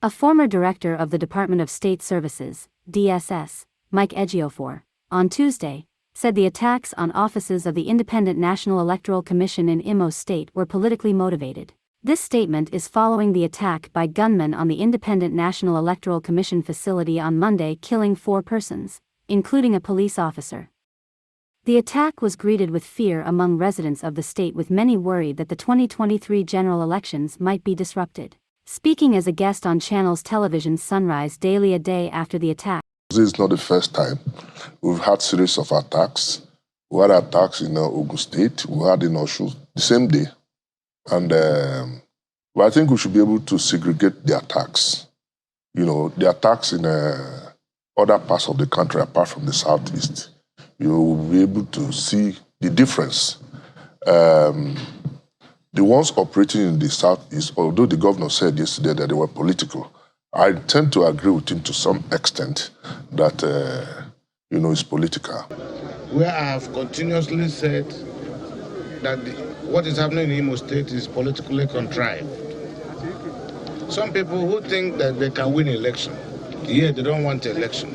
A former director of the Department of State Services, DSS, Mike Ejiofor, on Tuesday, said the attacks on offices of the Independent National Electoral Commission in Imo State were politically motivated. This statement is following the attack by gunmen on the Independent National Electoral Commission facility on Monday, killing 4 persons, including a police officer. The attack was greeted with fear among residents of the state, with many worried that the 2023 general elections might be disrupted. Speaking as a guest on Channels Television's Sunrise Daily a day after the attack. This is not the first time. We've had series of attacks. We had attacks in Ogun State, we had in Osun the same day. And but I think we should be able to segregate the attacks. You know, the attacks in other parts of the country apart from the southeast. You will be able to see the difference. The ones operating in the southeast, although the governor said yesterday that they were political, I tend to agree with him to some extent that, it's political. Where I have continuously said that what is happening in Imo State is politically contrived. Some people who think that they can win election, yet they don't want election.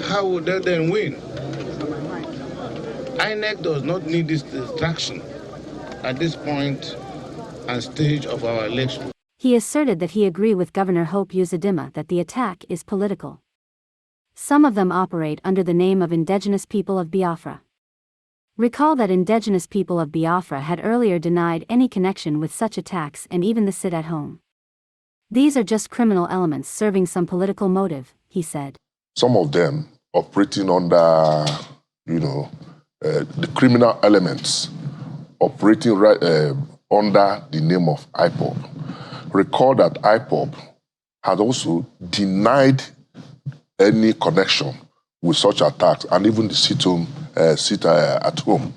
How would they then win? INEC does not need this distraction at this point and stage of our election. He asserted that he agreed with Governor Hope Uzodimma that the attack is political. Some of them operate under the name of Indigenous People of Biafra. Recall that Indigenous People of Biafra had earlier denied any connection with such attacks and even the sit-at-home. These are just criminal elements serving some political motive, he said. Some of them operating under, the criminal elements operating right under the name of IPOB. Recall that IPOB had also denied any connection with such attacks, and even the sit at home.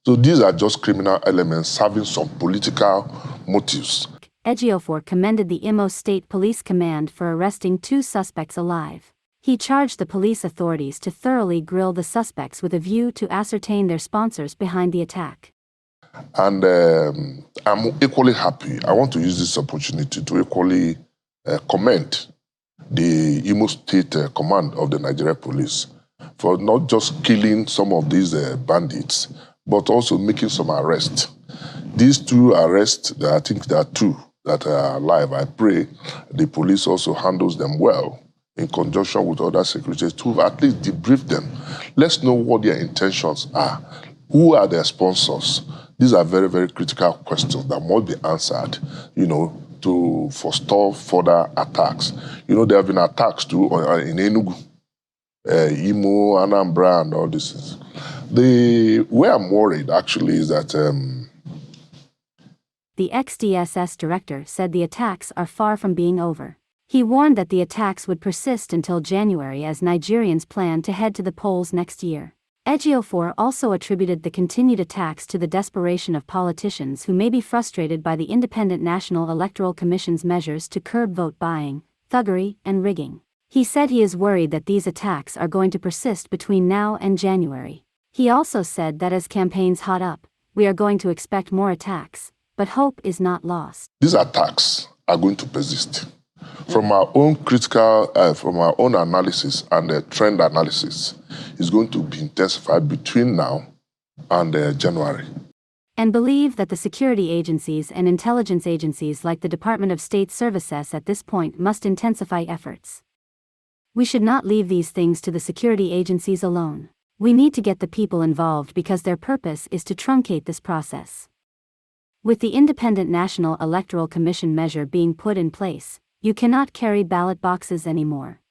So these are just criminal elements serving some political motives. Ejiofor commended the Imo State Police Command for arresting 2 suspects alive. He charged the police authorities to thoroughly grill the suspects with a view to ascertain their sponsors behind the attack. And I'm equally happy. I want to use this opportunity to equally commend the Imo State Command of the Nigeria Police for not just killing some of these bandits, but also making some arrests. These 2 arrests, I think there are 2 that are alive. I pray the police also handles them well in conjunction with other securities to at least debrief them. Let's know what their intentions are. Who are their sponsors? These are very, very critical questions that must be answered, to forestall further attacks. There have been attacks too in Enugu, Imo, Anambra, and all this. Where I'm worried, actually, is that... The ex-DSS director said the attacks are far from being over. He warned that the attacks would persist until January as Nigerians plan to head to the polls next year. Ejiofor also attributed the continued attacks to the desperation of politicians who may be frustrated by the Independent National Electoral Commission's measures to curb vote buying, thuggery, and rigging. He said he is worried that these attacks are going to persist between now and January. He also said that as campaigns hot up, we are going to expect more attacks, but hope is not lost. These attacks are going to persist. From our own from our own analysis and trend analysis, is going to be intensified between now and January. And believe that the security agencies and intelligence agencies like the Department of State Services at this point must intensify efforts. We should not leave these things to the security agencies alone. We need to get the people involved because their purpose is to truncate this process. With the Independent National Electoral Commission measure being put in place, you cannot carry ballot boxes anymore.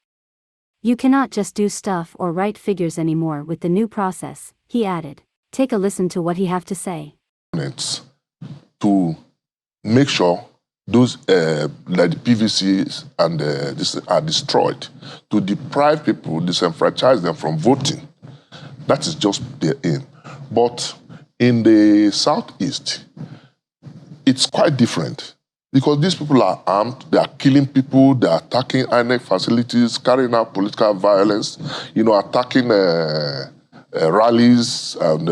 You cannot just do stuff or write figures anymore with the new process, he added. Take a listen to what he have to say. To make sure those that the PVCs and this are destroyed, to deprive people, disenfranchise them from voting. That is just their aim. But in the southeast, it's quite different. Because these people are armed, they are killing people, they are attacking INEC facilities, carrying out political violence, attacking rallies and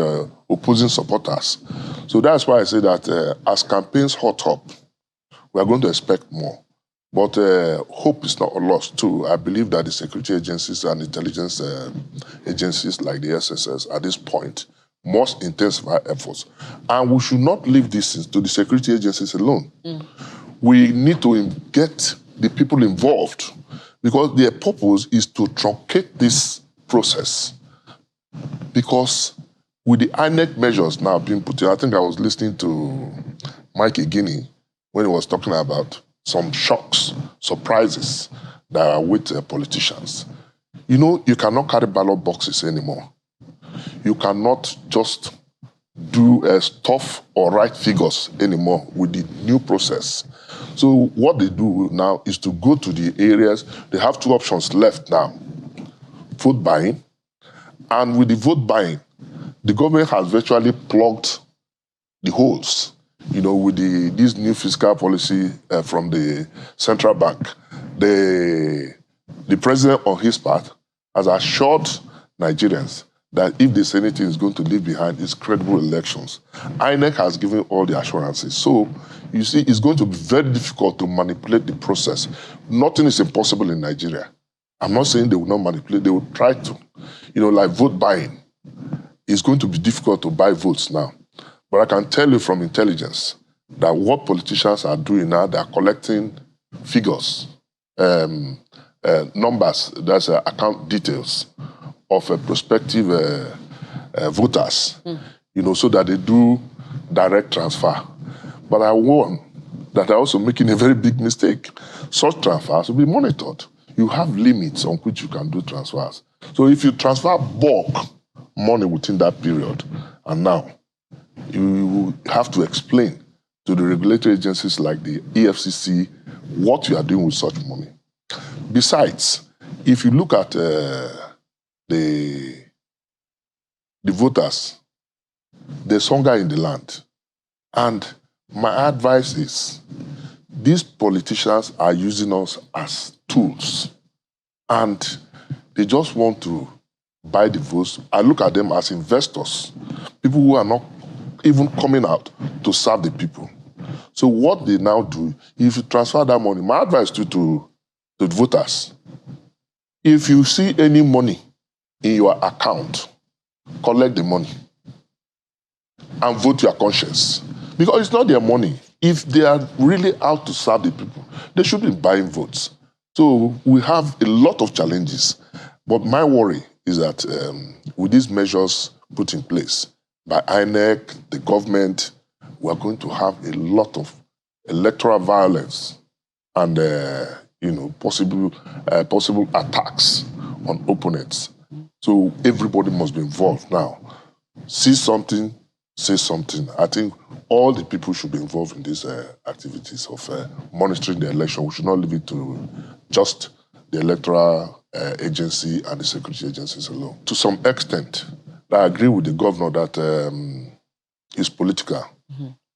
opposing supporters. So that's why I say that as campaigns hot up, we are going to expect more. But hope is not lost too. I believe that the security agencies and intelligence agencies like the SSS at this point must intensify efforts. And we should not leave this to the security agencies alone. We need to get the people involved because their purpose is to truncate this process. Because with the INEC measures now being put in, I think I was listening to Mike Egini when he was talking about some shocks, surprises that are with politicians. You know, you cannot carry ballot boxes anymore. You cannot just do stuff or write figures anymore with the new process. So what they do now is to go to the areas. They have two options left now. Vote buying. And with the vote buying, the government has virtually plugged the holes, you know, with this new fiscal policy from the central bank. The president, on his part, has assured Nigerians that if the Senate is going to leave behind its credible elections, INEC has given all the assurances. So, you see, it's going to be very difficult to manipulate the process. Nothing is impossible in Nigeria. I'm not saying they will not manipulate, they will try to. You know, like vote buying. It's going to be difficult to buy votes now. But I can tell you from intelligence that what politicians are doing now, they are collecting figures, numbers, that's account details of prospective voters, you know, so that they do direct transfer. But I warn that they're also making a very big mistake. Such transfers will be monitored. You have limits on which you can do transfers. So if you transfer bulk money within that period, and now, you have to explain to the regulatory agencies like the EFCC what you are doing with such money. Besides, if you look at the voters, there's hunger in the land. And my advice is, these politicians are using us as tools. And they just want to buy the votes. I look at them as investors, people who are not even coming out to serve the people. So what they now do, if you transfer that money, my advice to the voters, if you see any money in your account, collect the money and vote your conscience. Because it's not their money. If they are really out to serve the people, they should be buying votes. So we have a lot of challenges. But my worry is that with these measures put in place by INEC, the government, we are going to have a lot of electoral violence and possible attacks on opponents. So everybody must be involved now. See something, say something. I think all the people should be involved in these activities of monitoring the election. We should not leave it to just the electoral agency and the security agencies alone. To some extent, I agree with the governor that it's political.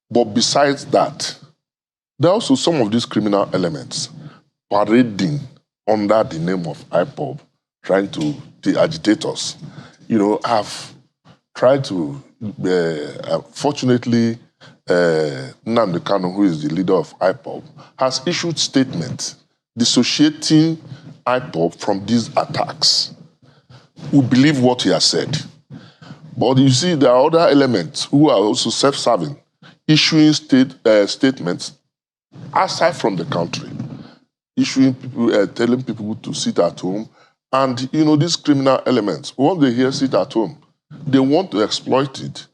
But besides that, there are also some of these criminal elements parading under the name of IPOB, trying to agitate us. You know, have tried to, fortunately, Nnamdi Kanu, who is the leader of IPOB, has issued statements dissociating IPOB from these attacks. We believe what he has said. But you see, there are other elements who are also self-serving, issuing statements outside from the country, issuing people, telling people to sit at home. And, you know, these criminal elements, once they hear sit at home, they want to exploit it,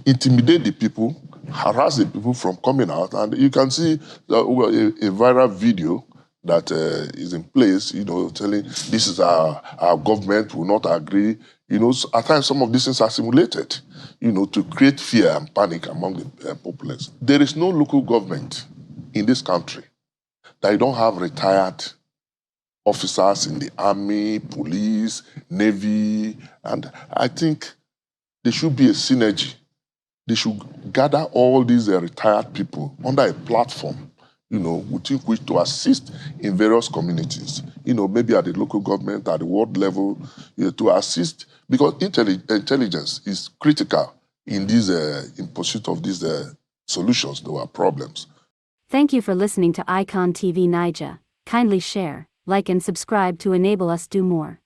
intimidate the people, harass the people from coming out. And you can see a viral video that is in place, you know, telling this is our government will not agree. You know, at times some of these things are simulated, you know, to create fear and panic among the populace. There is no local government in this country that you don't have retired officers in the army, police, navy, and I think there should be a synergy. They should gather all these retired people under a platform, you know, within which to assist in various communities, you know, maybe at the local government, at the world level, you know, to assist, because intelligence is critical in these, in pursuit of these solutions to our problems. Thank you for listening to Icon TV Niger. Kindly share, like and subscribe to enable us do more.